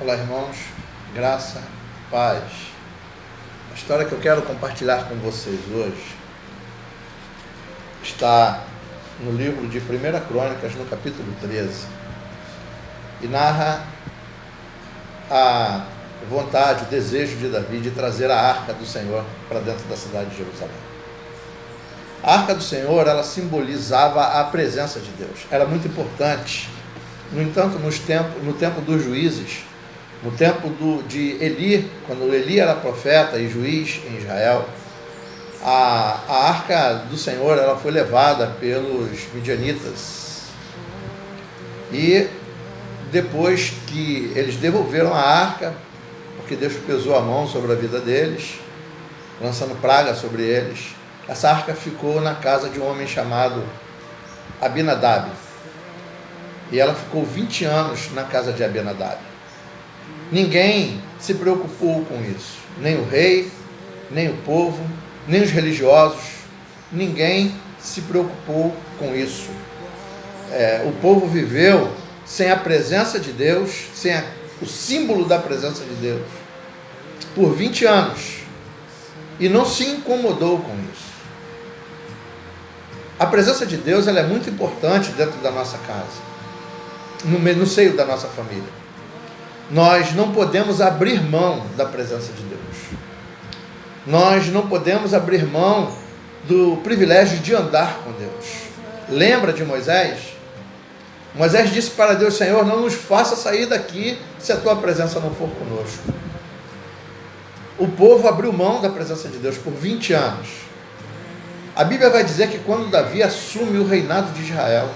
Olá, irmãos, graça, paz. A história que eu quero compartilhar com vocês hoje está no livro de 1 Crônicas, no capítulo 13, e narra a vontade, o desejo de Davi de trazer a Arca do Senhor para dentro da cidade de Jerusalém. A Arca do Senhor, ela simbolizava a presença de Deus, era muito importante. No entanto, no tempo dos juízes, no tempo de Eli, quando Eli era profeta e juiz em Israel, a Arca do Senhor, ela foi levada pelos midianitas. E depois que eles devolveram a Arca, porque Deus pesou a mão sobre a vida deles, lançando praga sobre eles, essa Arca ficou na casa de um homem chamado Abinadab. E ela ficou 20 anos na casa de Abinadab. Ninguém se preocupou com isso, nem o rei, nem o povo, nem os religiosos, ninguém se preocupou com isso. O povo viveu sem a presença de Deus, sem o símbolo da presença de Deus, por 20 anos, e não se incomodou com isso. A presença de Deus, ela é muito importante dentro da nossa casa, no seio da nossa família. Nós não podemos abrir mão da presença de Deus. Nós não podemos abrir mão do privilégio de andar com Deus. Lembra de Moisés? Moisés disse para Deus: Senhor, não nos faça sair daqui se a tua presença não for conosco. O povo abriu mão da presença de Deus por 20 anos. A Bíblia vai dizer que quando Davi assume o reinado de Israel,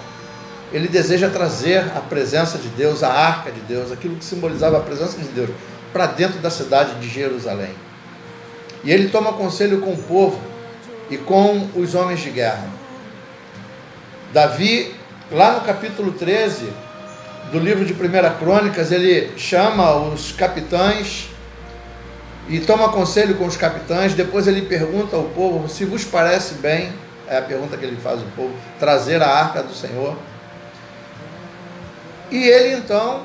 ele deseja trazer a presença de Deus, a arca de Deus, aquilo que simbolizava a presença de Deus, para dentro da cidade de Jerusalém. E ele toma conselho com o povo e com os homens de guerra. Davi, lá no capítulo 13 do livro de 1 Crônicas, ele chama os capitães e toma conselho com os capitães. Depois ele pergunta ao povo se vos parece bem, é a pergunta que ele faz ao povo, trazer a arca do Senhor. E ele então,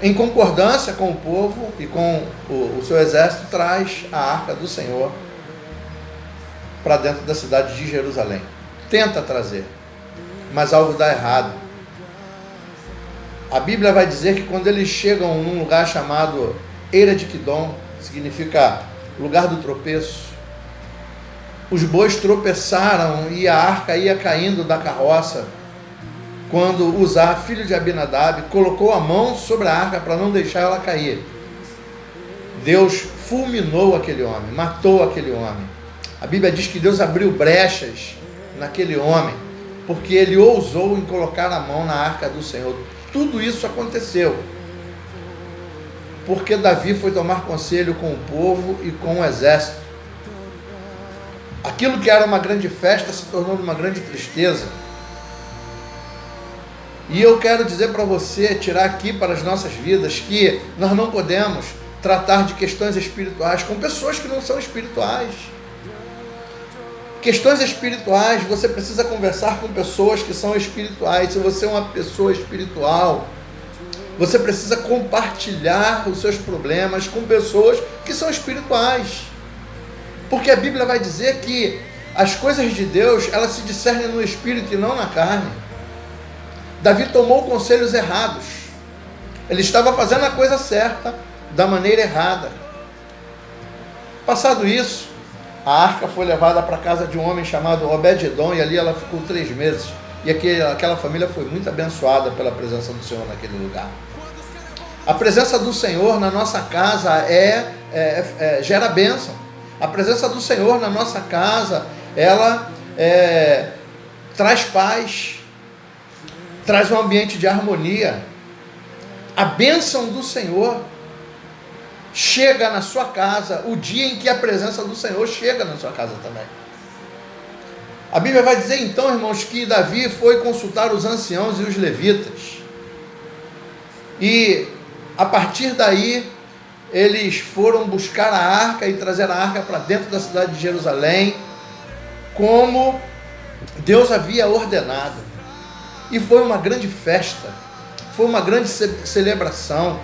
em concordância com o povo e com o seu exército, traz a arca do Senhor para dentro da cidade de Jerusalém. Tenta trazer, mas algo dá errado. A Bíblia vai dizer que quando eles chegam num lugar chamado Eira de Quidom, significa lugar do tropeço, os bois tropeçaram e a arca ia caindo da carroça, quando Uzá, filho de Abinadab, colocou a mão sobre a arca para não deixar ela cair. Deus fulminou aquele homem, matou aquele homem. A Bíblia diz que Deus abriu brechas naquele homem, porque ele ousou em colocar a mão na arca do Senhor. Tudo isso aconteceu porque Davi foi tomar conselho com o povo e com o exército. Aquilo que era uma grande festa se tornou uma grande tristeza. E eu quero dizer para você, tirar aqui para as nossas vidas, que nós não podemos tratar de questões espirituais com pessoas que não são espirituais. Questões espirituais, você precisa conversar com pessoas que são espirituais. Se você é uma pessoa espiritual, você precisa compartilhar os seus problemas com pessoas que são espirituais. Porque a Bíblia vai dizer que as coisas de Deus, elas se discernem no espírito e não na carne. Davi tomou conselhos errados. Ele estava fazendo a coisa certa da maneira errada. Passado isso, a arca foi levada para a casa de um homem chamado Obed-edom, e ali ela ficou 3 meses. E aquela família foi muito abençoada pela presença do Senhor naquele lugar. A presença do Senhor na nossa casa gera bênção. A presença do Senhor na nossa casa, ela traz paz, traz um ambiente de harmonia. A bênção do Senhor chega na sua casa o dia em que a presença do Senhor chega na sua casa também. A Bíblia vai dizer então, irmãos, que Davi foi consultar os anciãos e os levitas. E a partir daí, eles foram buscar a arca e trazer a arca para dentro da cidade de Jerusalém, como Deus havia ordenado. E foi uma grande festa. foi uma grande celebração.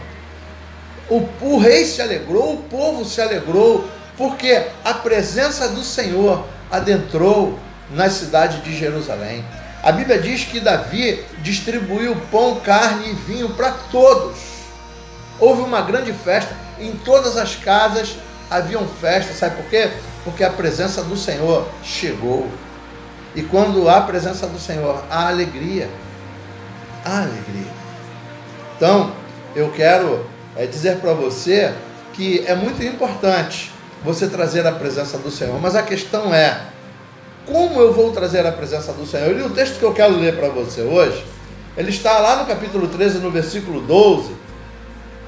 O rei se alegrou, o povo se alegrou, porque a presença do Senhor adentrou na cidade de Jerusalém. A Bíblia diz que Davi distribuiu pão, carne e vinho para todos. Houve uma grande festa, em todas as casas haviam festas, sabe por quê? Porque a presença do Senhor chegou. E quando há a presença do Senhor, há alegria. Há alegria. Então, eu quero dizer para você que é muito importante você trazer a presença do Senhor, mas a questão é, como eu vou trazer a presença do Senhor? E o texto que eu quero ler para você hoje, ele está lá no capítulo 13, no versículo 12,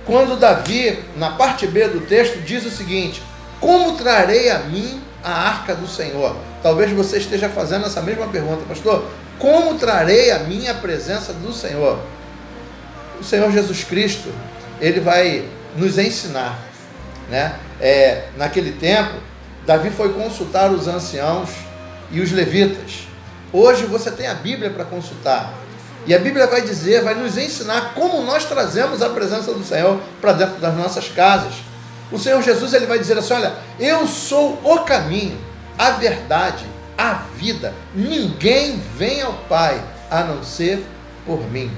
quando Davi, na parte B do texto, diz o seguinte: como trarei a mim a arca do Senhor? Talvez você esteja fazendo essa mesma pergunta, pastor. Como trarei a mim a presença do Senhor? O Senhor Jesus Cristo, ele vai nos ensinar, né? Naquele tempo, Davi foi consultar os anciãos e os levitas. Hoje você tem a Bíblia para consultar. E a Bíblia vai dizer, vai nos ensinar como nós trazemos a presença do Senhor para dentro das nossas casas. O Senhor Jesus, ele vai dizer assim: olha, eu sou o caminho, a verdade, a vida. Ninguém vem ao Pai a não ser por mim.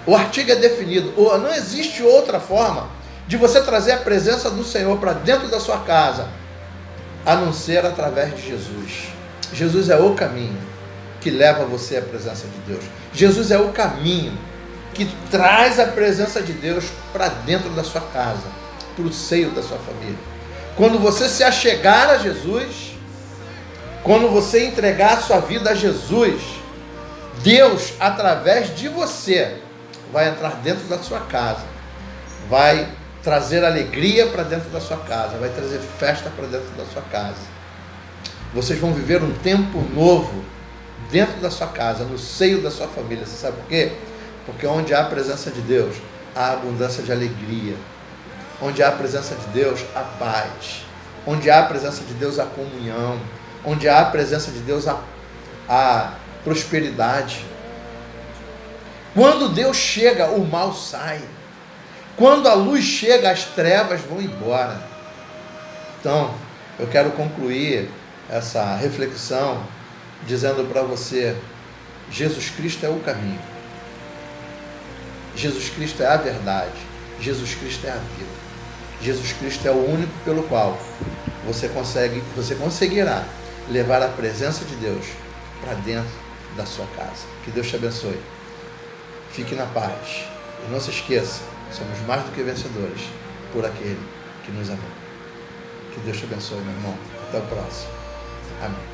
O artigo é definido. Não existe outra forma de você trazer a presença do Senhor para dentro da sua casa a não ser através de Jesus. Jesus é o caminho que leva você à presença de Deus. Jesus é o caminho que traz a presença de Deus para dentro da sua casa, para o seio da sua família. Quando você se achegar a Jesus, quando você entregar a sua vida a Jesus, Deus, através de você, vai entrar dentro da sua casa, vai trazer alegria para dentro da sua casa, vai trazer festa para dentro da sua casa. Vocês vão viver um tempo novo dentro da sua casa, no seio da sua família. Você sabe por quê? Porque onde há a presença de Deus, há abundância de alegria. Onde há a presença de Deus, há paz. Onde há a presença de Deus, há comunhão. Onde há a presença de Deus, há prosperidade. Quando Deus chega, o mal sai. Quando a luz chega, as trevas vão embora. Então, eu quero concluir essa reflexão dizendo para você: Jesus Cristo é o caminho. Jesus Cristo é a verdade. Jesus Cristo é a vida. Jesus Cristo é o único pelo qual você conseguirá levar a presença de Deus para dentro da sua casa. Que Deus te abençoe. Fique na paz. E não se esqueça, somos mais do que vencedores por aquele que nos amou. Que Deus te abençoe, meu irmão. Até o próximo. Amém.